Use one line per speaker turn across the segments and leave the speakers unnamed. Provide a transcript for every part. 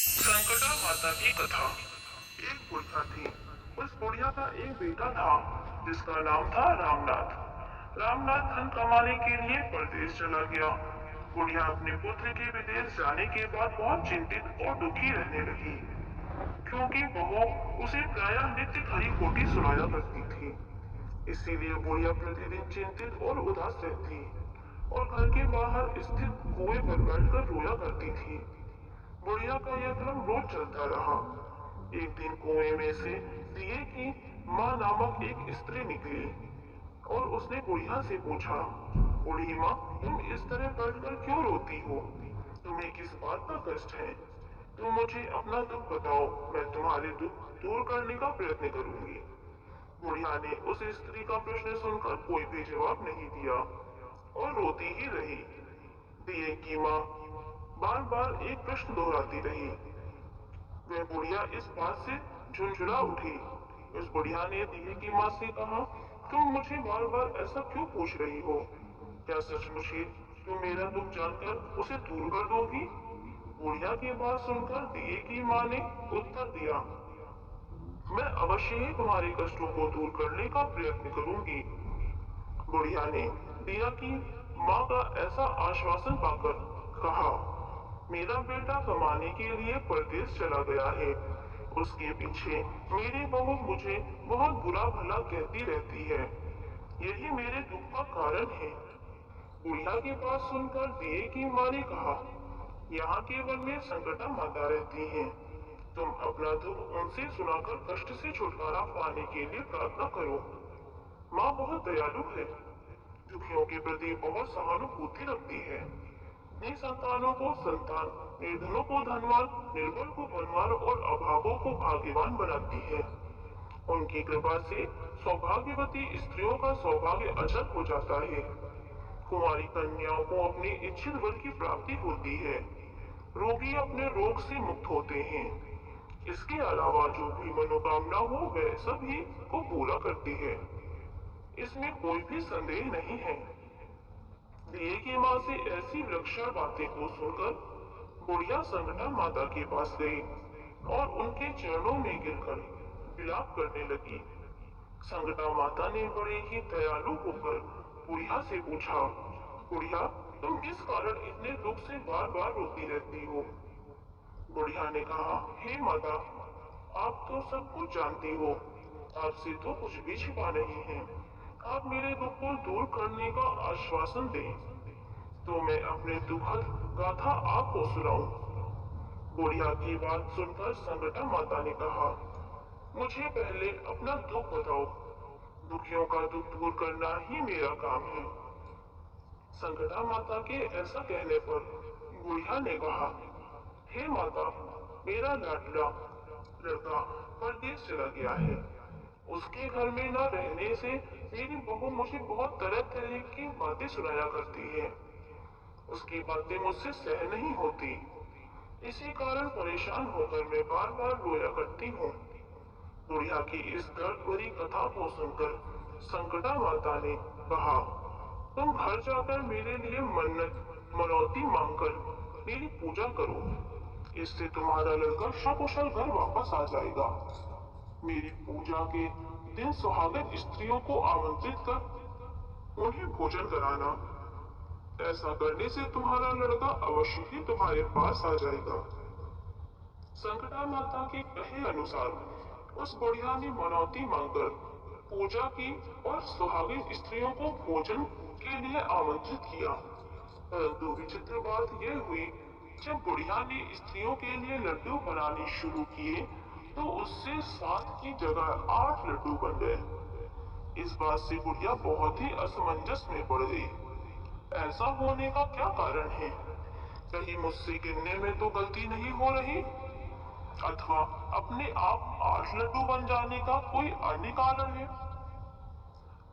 संकटा माता की कथा। एक बुढ़िया थी। उस बुढ़िया का एक बेटा था जिसका नाम था रामनाथ। रामनाथ धन कमाने के लिए परदेश चला गया। बुढ़िया अपने पुत्र के विदेश जाने के बाद बहुत चिंतित और दुखी रहने लगी, क्योंकि बहू उसे प्रायः नित्य खरी खोटी सुनाया करती थी। इसीलिए बुढ़िया प्रतिदिन चिंतित और उदास रहती और घर के बाहर स्थित कुएं पर बैठकर रोया करती थी। बुढ़िया का यह क्रम रोज चलता रहा। एक दिन कुएं में से दिए की माँ नामक एक स्त्री निकली और उसने बुढ़िया से पूछा, बूढ़ी माँ, तुम इस तरह बैठकर क्यों रोती हो? तुम्हें किस बात का कष्ट है? तुम मुझे अपना दुख बताओ, मैं तुम्हारे दुख दूर करने का प्रयत्न करूंगी। बुढ़िया ने उस स्त्री का प्रश्न सुनकर कोई भी जवाब नहीं दिया और रोती ही रही। दिए की माँ बार बार एक प्रश्न दोहराती रही। वह बुढ़िया इस बात से झुंझुला उठी। उस बुढ़िया ने दिए की माँ से कहा, तुम मुझे बार बार ऐसा क्यों पूछ रही हो? क्या सचमुच ही तुम मेरा दुख जानकर उसे दूर कर दोगी? बुढ़िया की बात सुनकर दिए की माँ ने उत्तर दिया, मैं अवश्य ही तुम्हारे कष्टों को दूर करने का प्रयत्न करूंगी। बुढ़िया ने दिया की माँ का ऐसा आश्वासन पाकर कहा, मेरा बेटा कमाने के लिए परदेश चला गया है। उसके पीछे मेरी बहू मुझे बहुत बुरा भला कहती रहती है। यही मेरे दुख का कारण है। बुढ़िया की बात सुनकर दिए की माँ ने कहा, यहाँ केवल में संकटा माता रहती हैं। तुम अपना दुख उनसे सुनाकर कष्ट से छुटकारा पाने के लिए प्रार्थना करो। माँ बहुत दयालु है, दुखियों के प्रति बहुत सहानुभूति रखती है। निसंतानों को संतान, निर्धनों को धनवान, निर्बल को बलवान और अभावों को भाग्यवान बनाती है। उनकी कृपा से सौभाग्यवती स्त्रियों का सौभाग्य अचल हो जाता है। कुंवारी कन्याओं को अपने इच्छित वर की प्राप्ति होती है। रोगी अपने रोग से मुक्त होते हैं। इसके अलावा जो भी मनोकामना हो वह सभी को पूरा करती है। इसमें कोई भी संदेह नहीं है। दिए की माँ से ऐसी विलक्षण बातें को सुनकर बुढ़िया संकटा माता के पास गई और उनके चरणों में गिरकर विलाप करने लगी। संकटा माता ने बड़े ही दयालु होकर बुढ़िया से पूछा, बुढ़िया, तुम किस कारण इतने दुख से बार बार रोती रहती हो? बुढ़िया ने कहा, हे माता, आप तो सब कुछ जानती हो। आपसे तो कुछ भी छिपा नहीं है। आप मेरे दुख को दूर करने का आश्वासन दें तो मैं अपने दुखद गाथा आपको सुनाऊं। बुढ़िया की बात सुनकर संकटा माता ने कहा, मुझे पहले अपना दुख बताओ। दुखियों का दुख दूर करना ही मेरा काम है। संकटा माता के ऐसा कहने पर बुढ़िया ने कहा, हे माता, मेरा लाडला लड़का परदेश चला गया है। उसके घर में न रहने से मेरी बहू मुझे बहुत तरह तरह की बातें सुनाया करती है। उसकी बातें मुझसे सह नहीं होती। इसी कारण परेशान होकर मैं बार बार रोया करती हूँ। बुढ़िया की इस दर्द भरी कथा को सुनकर संकटा माता ने कहा, तुम घर जाकर मेरे लिए मन्नत मनौती मांगकर मेरी पूजा करो। इससे तुम्हारा लड़का सकुशल घर वापस आ जाएगा। मेरी पूजा के दिन सुहागन स्त्रियों को आमंत्रित कर उन्हें भोजन कराना। ऐसा करने से तुम्हारा लड़का अवश्य ही तुम्हारे पास आ जाएगा। संकटा माता के कहे अनुसार उस बुढ़िया ने मनौती मांगकर पूजा की और सुहागिन स्त्रियों को भोजन के लिए आमंत्रित किया। परंतु विचित्र बात यह हुई, जब बुढ़िया ने स्त्रियों के लिए लड्डू बनाने शुरू किए तो उससे 7 की जगह 8 लड्डू बन गए। इस बात से बुढ़िया बहुत ही असमंजस में पड़ गई। ऐसा होने का क्या कारण है? कहीं मुझसे गिनने में तो गलती नहीं हो रही, अथवा अपने आप 8 लड्डू बन जाने का कोई अन्य कारण है?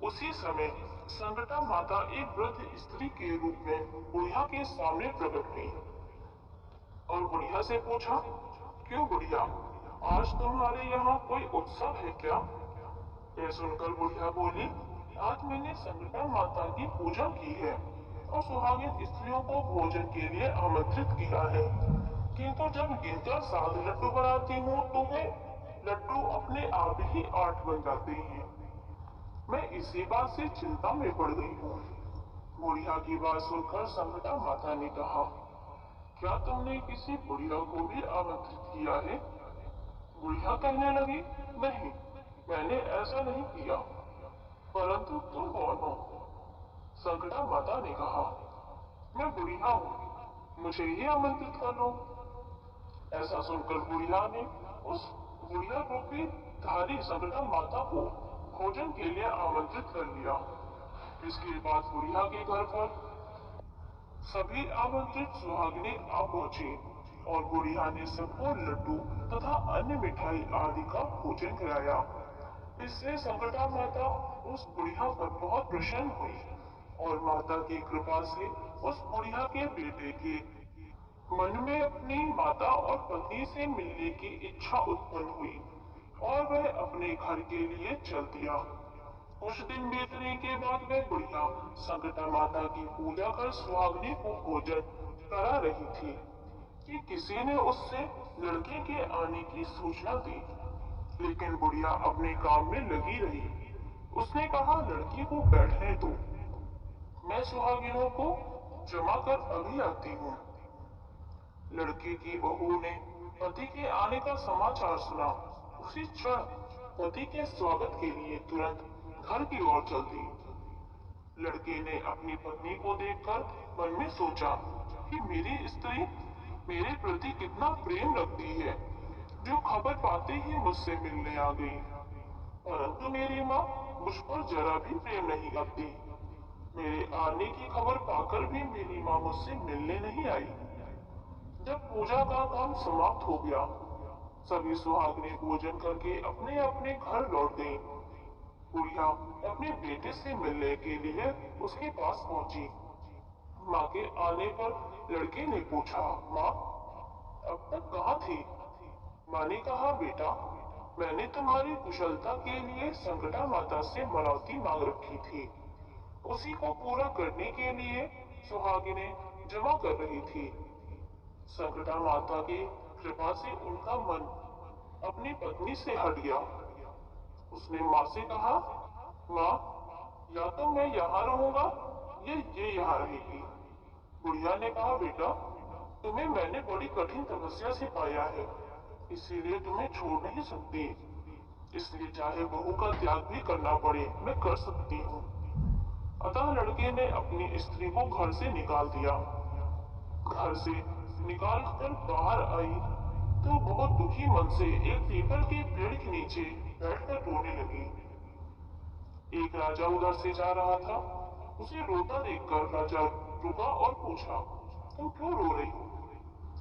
उसी समय संकटा माता एक वृद्ध स्त्री के रूप में बुढ़िया के सामने प्रकट हुई और बुढ़िया से पूछा, क्यों बुढ़िया, आज तुम्हारे यहाँ कोई उत्सव है क्या? यह सुनकर बुढ़िया बोली, आज मैंने संकटा माता की पूजा की है और सुहागिन स्त्रियों को भोजन के लिए आमंत्रित किया है। किंतु जब गिनकर 7 लड्डू बनाती हूँ तो वे लड्डू अपने आप ही 8 बन जाते हैं। मैं इसी बात से चिंता में पड़ गई हूँ। बुढ़िया की बात सुनकर संकटा माता ने कहा, क्या तुमने किसी बुढ़िया को भी आमंत्रित किया है? बुढ़िया कहने लगी, नहीं, मैंने ऐसा नहीं किया। परंतु तुम कौन हो? संकटा माता ने कहा, मैं बुढ़िया हूँ, मुझे ही आमंत्रित कर लो। ऐसा सुनकर बुढ़िया ने उस बुढ़िया रूपी धारी संकटा माता को भोजन के लिए आमंत्रित कर लिया। इसके बाद बुढ़िया के घर पर सभी आमंत्रित सुहागिनें आ पहुंची और बुढ़िया ने सबको लड्डू तथा अन्य मिठाई आदि का भोजन कराया। इससे संकटा माता उस बुढ़िया पर बहुत प्रसन्न हुई और माता की कृपा से उस बुढ़िया के बेटे के मन में अपनी माता और पत्नी से मिलने की इच्छा उत्पन्न हुई और वह अपने घर के लिए चल दिया। कुछ दिन बीतने के बाद वह बुढ़िया संकटा माता की पूजा कर सुहागिनी को भोजन करा रही थी कि किसी ने उससे लड़के के आने की सूचना दी, लेकिन बुढ़िया अपने काम में लगी रही। उसने कहा, लड़की को बैठने दो, मैं सुहागिनों को जमा कर अभी आती हूँ। लड़के की बहू ने पति के आने का समाचार सुना। उसी क्षण पति के स्वागत के लिए तुरंत घर की ओर चल दी। लड़के ने अपनी पत्नी को देखकर मन में सोचा कि मेरी स्त्री मेरे प्रति कितना प्रेम रखती है, जो खबर पाते ही मुझसे मिलने आ गई। परंतु मेरी माँ मुझ पर जरा भी प्रेम नहीं करती। मेरे आने की खबर पाकर भी मेरी माँ मुझसे मिलने नहीं आई। जब पूजा का काम समाप्त हो गया, सभी सुहागिनें भोजन करके अपने अपने घर लौट गईं। बुढ़िया अपने बेटे से मिलने के लिए उसके पास पहुंची। माँ के आने पर लड़के ने पूछा, माँ अब तक कहाँ थी? माँ ने कहा, बेटा मैंने तुम्हारी कुशलता के लिए संकटा माता से मनौती मांग रखी थी। उसी को पूरा करने के लिए सुहागिनें जमा कर रही थी। संकटा माता की कृपा से उनका मन अपनी पत्नी से हट गया। उसने माँ से कहा, माँ या तो मैं यहाँ रहूंगा या ये यहाँ रहेगी। बुढ़िया ने कहा, बेटा तुम्हें मैंने बड़ी कठिन तपस्या से पाया है, इसीलिए तुम्हें छोड़ नहीं सकती। इसलिए चाहे बहू का त्याग भी करना पड़े, मैं कर सकती हूँ। अतः लड़के ने अपनी स्त्री को घर से निकाल दिया। घर से निकाल कर बाहर आई तो बहुत दुखी मन से एक पीपल के पेड़ के नीचे बैठकर रोने लगी। एक राजा उधर से जा रहा था। उसे रोता देखकर राजा रुका और पूछा, तुम क्यों रो रही हो?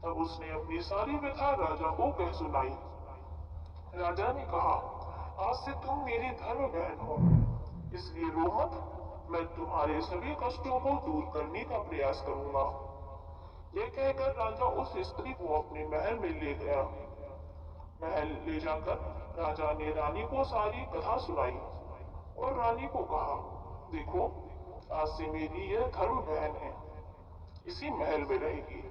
तब उसने अपनी सारी व्यथा राजा को कह सुनाई। राजा ने कहा, आज से तुम मेरी धर्म बहन हो, इसलिए रो मत। मैं तुम्हारे सभी कष्टों को दूर करने का प्रयास करूंगा। यह कहकर राजा उस स्त्री को अपने महल में ले गया। महल ले जाकर राजा ने रानी को सारी कथा सुनाई और रानी को कहा, देखो आज से मेरी यह धर्म बहन है, इसी महल में रहेगी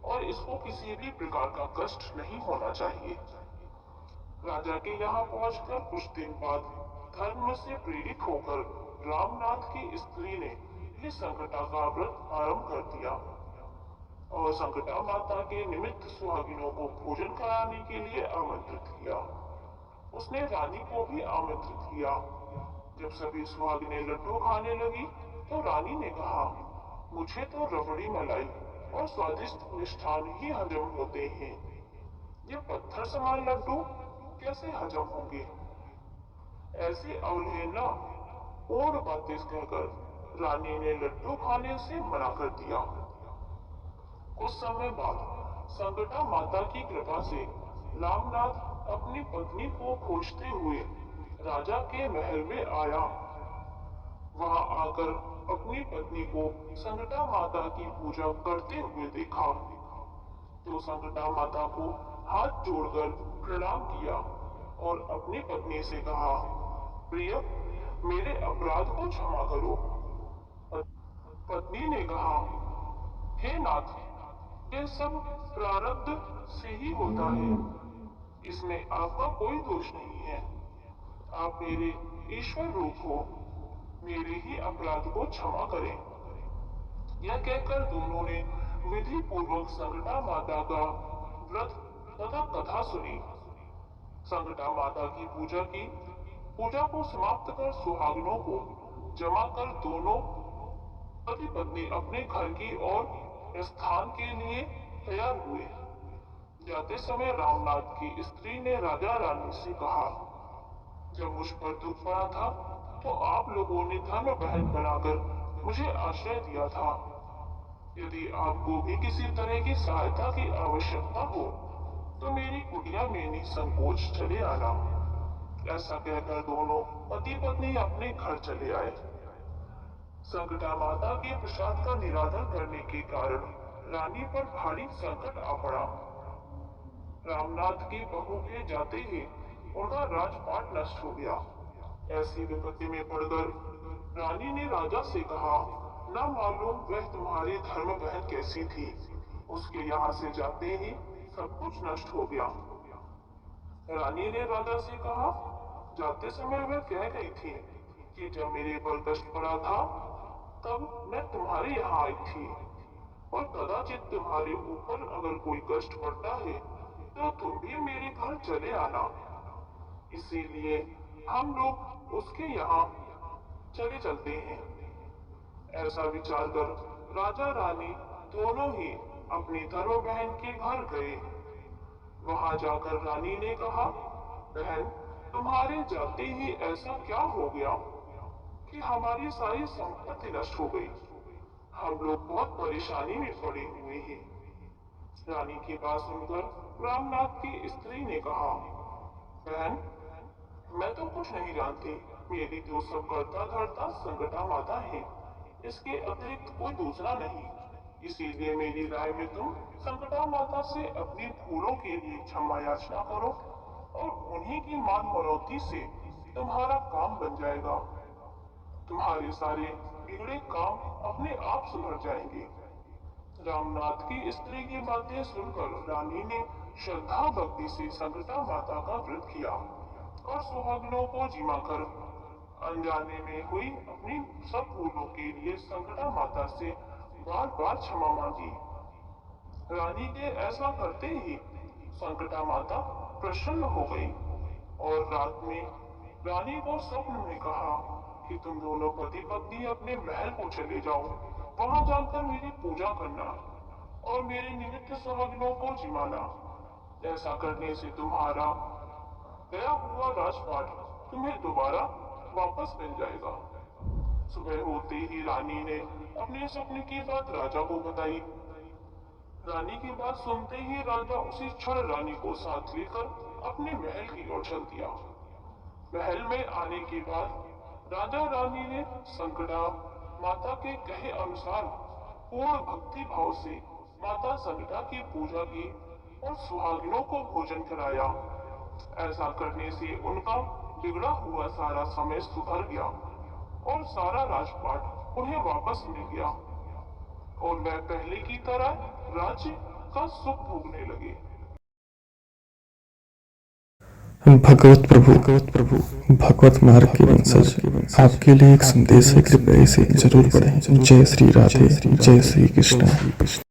और इसको किसी भी प्रकार का कष्ट नहीं होना चाहिए। राजा के यहाँ पहुंचकर कुछ दिन बाद धर्म से प्रेरित होकर रामनाथ की स्त्री ने भी संकटा का व्रत आरंभ कर दिया और संकटा माता के निमित्त सुहागिनों को भोजन कराने के लिए आमंत्रित किया। उसने रानी को भी आमंत्रित किया। जब सभी सुहागिनें लड्डू खाने लगी तो रानी ने कहा, मुझे तो रबड़ी मलाई और स्वादिष्ट मिष्ठान ही हजम होते हैं, ये पत्थर समान लड्डू कैसे हजम होंगे? ऐसी अवहेलना पूर्ण बातें कहकर रानी ने लड्डू खाने से मना कर दिया। कुछ समय बाद संकटा माता की कृपा से रामनाथ अपनी पत्नी को खोजते हुए राजा के महल में आया। वहां आकर अपनी पत्नी को संकटा माता की पूजा करते हुए देखा तो संकटा माता को हाथ जोड़कर प्रणाम किया और अपनी पत्नी से कहा, प्रिय मेरे अपराध को क्षमा करो। पत्नी ने कहा, हे नाथ यह सब प्रारब्ध से ही होता है। इसमें आपका कोई दोष नहीं है। आप मेरे ईश्वर रूप हो, मेरे ही अपराध को क्षमा करें। यह कहकर दोनों ने विधि पूर्वक संकटा माता का व्रत तथा कथा सुनी। संकटा माता की पूजा की। पूजा को समाप्त कर सुहागिनों को जमा कर दोनों पति पत्नी अपने घर की ओर प्रस्थान के लिए तैयार हुए। जाते समय रामनाथ की स्त्री ने राजा रानी से कहा, जब मुझ पर दुख पड़ा था तो आप लोगों ने धर्म बहन बनाकर मुझे आश्रय दिया था। यदि आपको भी किसी तरह की सहायता की आवश्यकता हो तो मेरी कुटिया में निसंकोच चले आना। ऐसा कहकर दोनों पति पत्नी अपने घर चले आए। संकटा माता के प्रसाद का निरादर करने के कारण रानी पर भारी संकट आ पड़ा। रामनाथ की बहू के जाते ही उनका राजपाट नष्ट हो गया। ऐसी विपत्ति में पड़कर रानी ने राजा से कहा, न मालूम वह तुम्हारी धर्म बहन कैसी थी, उसके यहाँ से जाते ही सब कुछ नष्ट हो गया। रानी ने राजा से कहा, जाते समय वह कह गई थी कि जब मेरे पर कष्ट पड़ा था तब मैं तुम्हारे यहाँ आई थी, और कदाचित तुम्हारे ऊपर अगर कोई कष्ट पड़ता है तो तुम भी मेरे घर चले आना। इसीलिए हम लोग उसके यहाँ चले चलते हैं। ऐसा विचार कर राजा रानी दोनों ही अपनी धर्म बहन के घर गए। वहां जाकर रानी ने कहा, बहन, तुम्हारे जाते ही ऐसा क्या हो गया कि हमारी सारी संपत्ति नष्ट हो गई। हम लोग बहुत परेशानी में पड़े हुए हैं। रानी की बात सुनकर रामनाथ की स्त्री ने कहा, बहन, मैं तो कुछ नहीं जानती। मेरी तो सब करता धरता संकटा माता है, इसके अतिरिक्त कोई दूसरा नहीं। इसीलिए मेरी राय में तुम संकटा माता से अपनी भूलों के लिए क्षमा याचना करो और उन्हीं की मान मनौती से तुम्हारा काम बन जाएगा। तुम्हारे सारे बिगड़े काम अपने आप सुधर जाएंगे। रामनाथ की स्त्री की बातें सुनकर रानी ने श्रद्धा भक्ति से संकटा माता का व्रत किया और सुहागिनों को जिमा कर अनजाने में हुई अपनी सब भूलों के लिए संकटा माता से बार बार क्षमा मांगी। रानी के ऐसा करते ही संकटा माता प्रसन्न हो गई और रात में रानी को स्वप्न में कहा कि तुम दोनों पति पत्नी अपने महल को चले जाओ, वहां जाकर मेरी पूजा करना और मेरे निमित्त सुहागिनों को जिमाना। ऐसा करने से तुम्हारा गया हुआ राजपाट तुम्हें दोबारा वापस मिल जाएगा। सुबह होते ही रानी ने अपने सपने की बात राजा को बताई। रानी की बात सुनते ही राजा उसी क्षण रानी को साथ लेकर अपने महल की ओर चल दिया। महल में आने के बाद राजा रानी ने संकटा माता के कहे अनुसार पूर्ण भक्ति भाव से माता संकटा की पूजा की और सुहागिनों को भोजन कराया। ऐसा करने से उनका बिगड़ा हुआ सारा समय सुधर गया और सारा राजपाट उन्हें वापस मिल गया और वह पहले की तरह राज्य का सुख भोगने लगे।
भगवत प्रभु भगवत मार्ग के वंशज, आपके लिए एक संदेश है, कृपया इसे जरूर पढ़ें। जय श्री राधे, जय श्री कृष्ण।